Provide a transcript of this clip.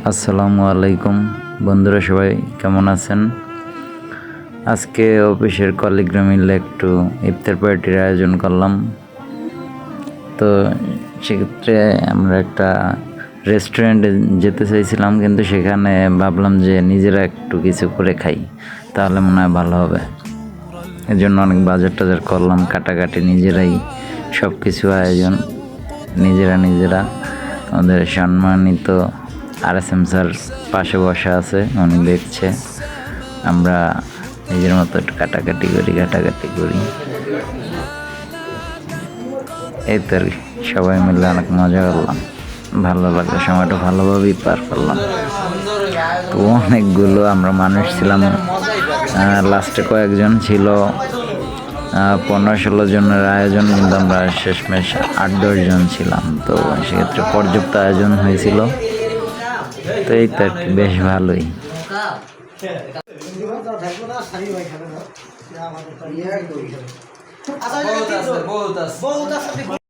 আসসালামু আলাইকুম বন্ধুরা, সবাই কেমন আছেন? আজকে অফিসের কলিগরা মিলে একটু ইফতার পার্টির আয়োজন করলাম। তো সেক্ষেত্রে আমরা একটা রেস্টুরেন্টে যেতে চাইছিলাম, কিন্তু সেখানে ভাবলাম যে নিজেরা একটু কিছু করে খাই, তাহলে মনে হয় ভালো হবে। এর জন্য অনেক বাজার টাজার করলাম, কাটাকাটি নিজেরাই, সব কিছু আয়োজন নিজেরা। আমাদের সম্মানিত RSM স্যার পাশে বসা আছে, উনি দেখছে। আমরা নিজের মতো একটু কাটাকাটি করি। এই তো আর কি, সবাই মিলে অনেক মজা করলাম, ভালো লাগলো, সময়টা ভালোভাবেই পার করলাম। তো অনেকগুলো আমরা মানুষ ছিলাম, লাস্টে কয়েকজন ছিল, 15-16 জনের আয়োজন, কিন্তু আমরা শেষমেশ 8-10 জন ছিলাম। তো সেক্ষেত্রে পর্যাপ্ত আয়োজন হয়েছিল। তো এই তো আর কি, বেশ ভালোই। বহুত আছে